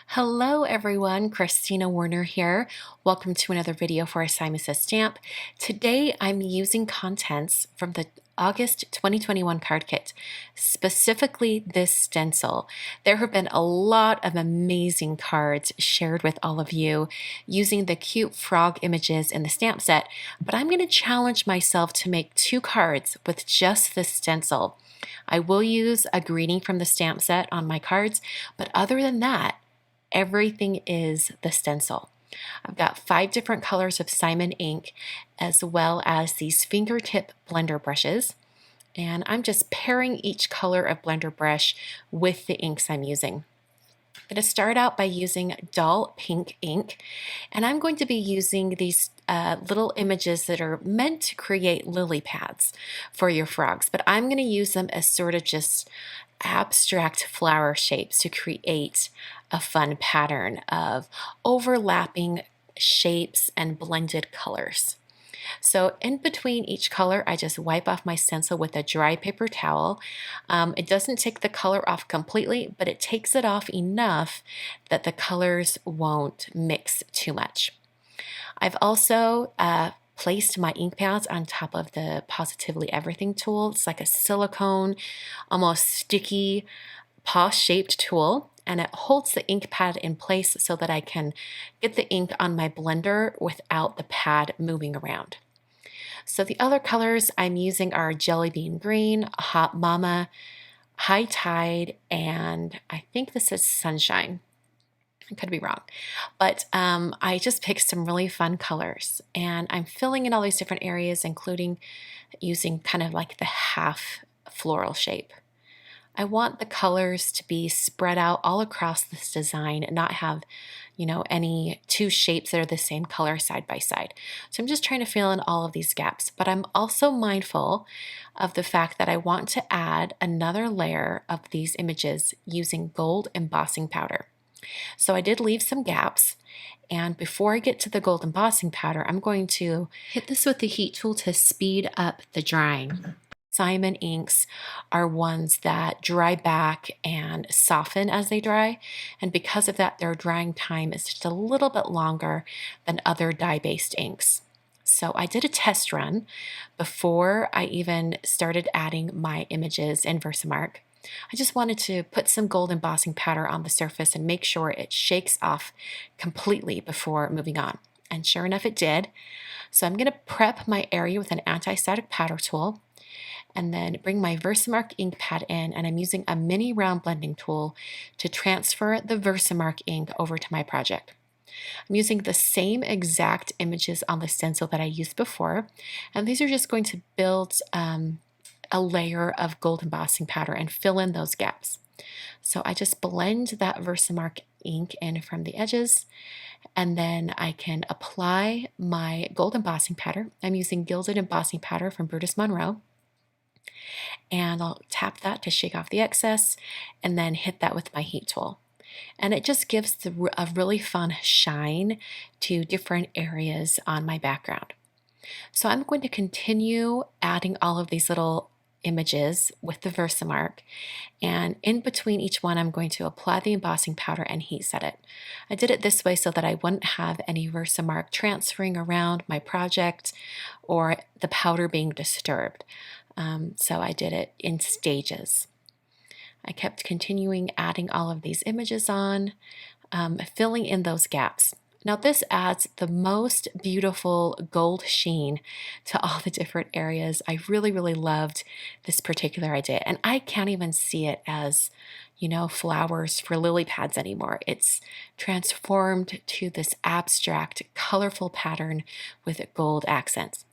Hello everyone, Christina Werner here. Welcome to another video for Assignment Says Stamp. Today I'm using contents from the August 2021 card kit, specifically this stencil. There have been a lot of amazing cards shared with all of you using the cute frog images in the stamp set, but I'm going to challenge myself to make 2 cards with just this stencil. I will use a greeting from the stamp set on my cards, but other than that, everything is the stencil. I've got 5 different colors of Simon ink as well as these fingertip blender brushes, and I'm just pairing each color of blender brush with the inks I'm using. I'm going to start out by using dull pink ink, and I'm going to be using these little images that are meant to create lily pads for your frogs, but I'm going to use them as sort of just abstract flower shapes to create a fun pattern of overlapping shapes and blended colors. So in between each color, I just wipe off my stencil with a dry paper towel. It doesn't take the color off completely, but it takes it off enough that the colors won't mix too much. I've also placed my ink pads on top of the Positively Everything tool. It's like a silicone, almost sticky, paw-shaped tool, and it holds the ink pad in place so that I can get the ink on my blender without the pad moving around. So the other colors I'm using are Jelly Bean Green, Hot Mama, High Tide, and I think this is Sunshine. I could be wrong, but I just picked some really fun colors, and I'm filling in all these different areas, including using kind of like the half floral shape. I want the colors to be spread out all across this design and not have, any 2 shapes that are the same color side by side. So I'm just trying to fill in all of these gaps, but I'm also mindful of the fact that I want to add another layer of these images using gold embossing powder. So I did leave some gaps, and before I get to the gold embossing powder, I'm going to hit this with the heat tool to speed up the drying. Simon inks are ones that dry back and soften as they dry, and because of that, their drying time is just a little bit longer than other dye-based inks. So I did a test run before I even started adding my images in Versamark. I just wanted to put some gold embossing powder on the surface and make sure it shakes off completely before moving on. And sure enough, it did. So I'm going to prep my area with an anti-static powder tool, and then bring my Versamark ink pad in, and I'm using a mini round blending tool to transfer the Versamark ink over to my project. I'm using the same exact images on the stencil that I used before, and these are just going to build a layer of gold embossing powder and fill in those gaps. So I just blend that Versamark ink in from the edges, and then I can apply my gold embossing powder. I'm using gilded embossing powder from Brutus Monroe, and I'll tap that to shake off the excess and then hit that with my heat tool. And it just gives a really fun shine to different areas on my background. So I'm going to continue adding all of these little images with the Versamark, and in between each one I'm going to apply the embossing powder and heat set it. I did it this way so that I wouldn't have any Versamark transferring around my project or the powder being disturbed. So I did it in stages. I kept continuing adding all of these images on, filling in those gaps. Now this adds the most beautiful gold sheen to all the different areas. I really, really loved this particular idea, and I can't even see it as, flowers for lily pads anymore. It's transformed to this abstract, colorful pattern with gold accents.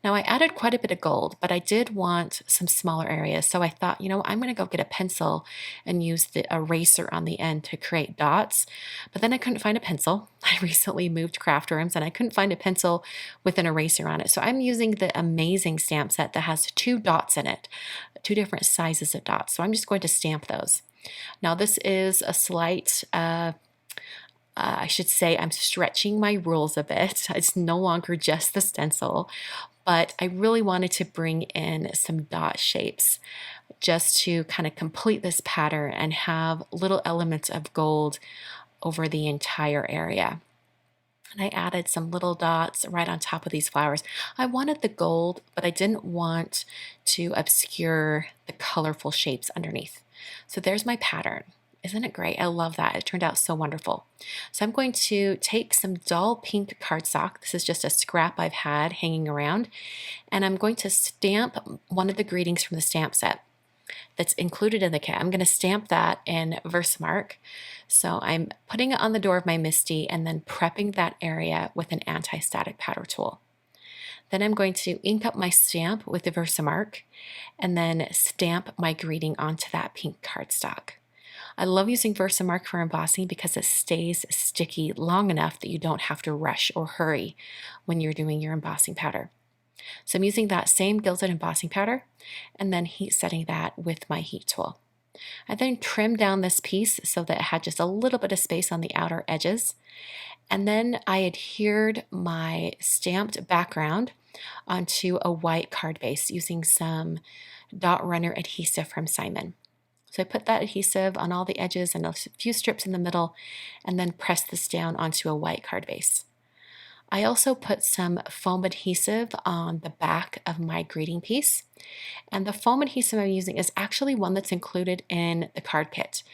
Now I added quite a bit of gold, but I did want some smaller areas, so I thought, I'm going to go get a pencil and use the eraser on the end to create dots, but then I couldn't find a pencil. I recently moved craft rooms and I couldn't find a pencil with an eraser on it, so I'm using the amazing stamp set that has 2 dots in it, 2 different sizes of dots, so I'm just going to stamp those. Now this is a slight I should say I'm stretching my rules a bit. It's no longer just the stencil, but I really wanted to bring in some dot shapes just to kind of complete this pattern and have little elements of gold over the entire area. And I added some little dots right on top of these flowers. I wanted the gold, but I didn't want to obscure the colorful shapes underneath. So there's my pattern. Isn't it great? I love that. It turned out so wonderful. So I'm going to take some dull pink cardstock. This is just a scrap I've had hanging around. And I'm going to stamp one of the greetings from the stamp set that's included in the kit. I'm going to stamp that in Versamark. So I'm putting it on the door of my MISTI and then prepping that area with an anti-static powder tool. Then I'm going to ink up my stamp with the Versamark and then stamp my greeting onto that pink cardstock. I love using Versamark for embossing because it stays sticky long enough that you don't have to rush or hurry when you're doing your embossing powder. So I'm using that same gilded embossing powder and then heat setting that with my heat tool. I then trimmed down this piece so that it had just a little bit of space on the outer edges. And then I adhered my stamped background onto a white card base using some dot runner adhesive from Simon. So I put that adhesive on all the edges and a few strips in the middle and then pressed this down onto a white card base. I also put some foam adhesive on the back of my greeting piece. And the foam adhesive I'm using is actually one that's included in the card kit.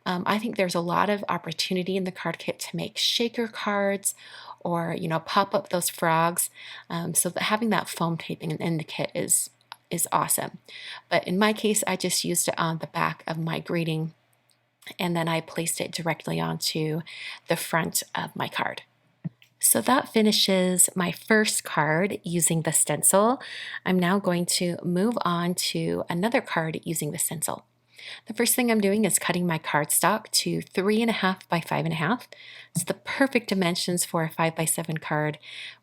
I think there's a lot of opportunity in the card kit to make shaker cards or, pop up those frogs. So that having that foam taping in the kit is awesome. But in my case, I just used it on the back of my greeting and then I placed it directly onto the front of my card. So that finishes my first card using the stencil. I'm now going to move on to another card using the stencil. The first thing I'm doing is cutting my cardstock to 3.5 by 5.5. It's the perfect dimensions for a 5x7 card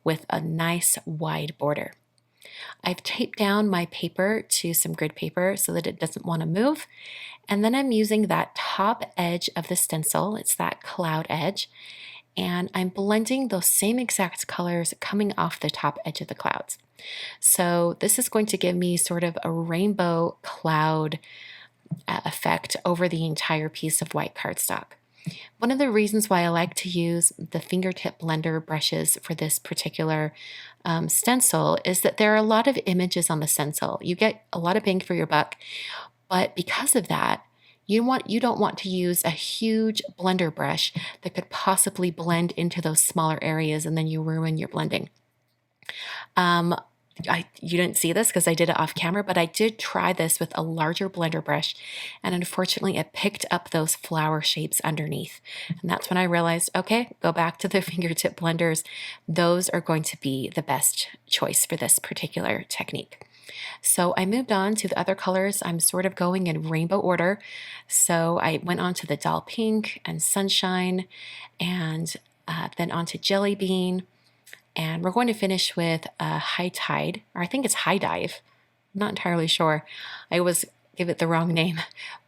with a nice wide border. I've taped down my paper to some grid paper so that it doesn't want to move. And then I'm using that top edge of the stencil. It's that cloud edge. And I'm blending those same exact colors coming off the top edge of the clouds. So this is going to give me sort of a rainbow cloud effect over the entire piece of white cardstock. One of the reasons why I like to use the fingertip blender brushes for this particular stencil is that there are a lot of images on the stencil. You get a lot of bang for your buck, but because of that, you don't want to use a huge blender brush that could possibly blend into those smaller areas and then you ruin your blending. You didn't see this because I did it off camera, but I did try this with a larger blender brush and unfortunately it picked up those flower shapes underneath. And that's when I realized, okay, go back to the fingertip blenders. Those are going to be the best choice for this particular technique. So I moved on to the other colors. I'm sort of going in rainbow order. So I went on to the dull pink and sunshine and then on to jelly bean. And we're going to finish with a high tide, or I think it's high dive. I'm not entirely sure. I always give it the wrong name.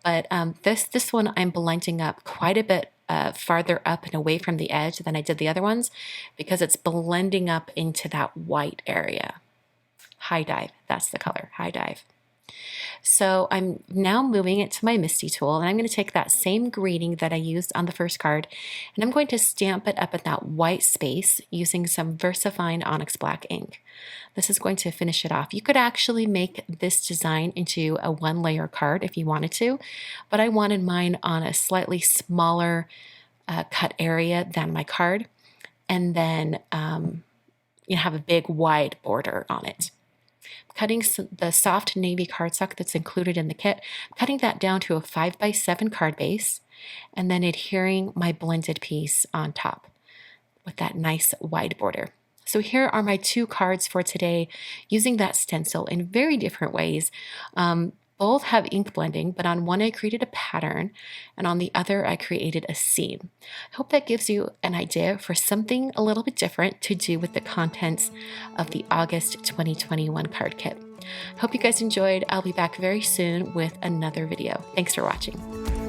But this one I'm blending up quite a bit farther up and away from the edge than I did the other ones because it's blending up into that white area. High dive, that's the color, high dive. So I'm now moving it to my MISTI tool and I'm going to take that same greeting that I used on the first card and I'm going to stamp it up in that white space using some VersaFine Onyx Black ink. This is going to finish it off. You could actually make this design into a one-layer card if you wanted to, but I wanted mine on a slightly smaller cut area than my card and then have a big wide border on it. Cutting the soft navy cardstock that's included in the kit, cutting that down to a 5x7 card base, and then adhering my blended piece on top with that nice wide border. So here are my two cards for today using that stencil in very different ways. Both have ink blending, but on one I created a pattern and on the other I created a scene. I hope that gives you an idea for something a little bit different to do with the contents of the August 2021 card kit. Hope you guys enjoyed. I'll be back very soon with another video. Thanks for watching.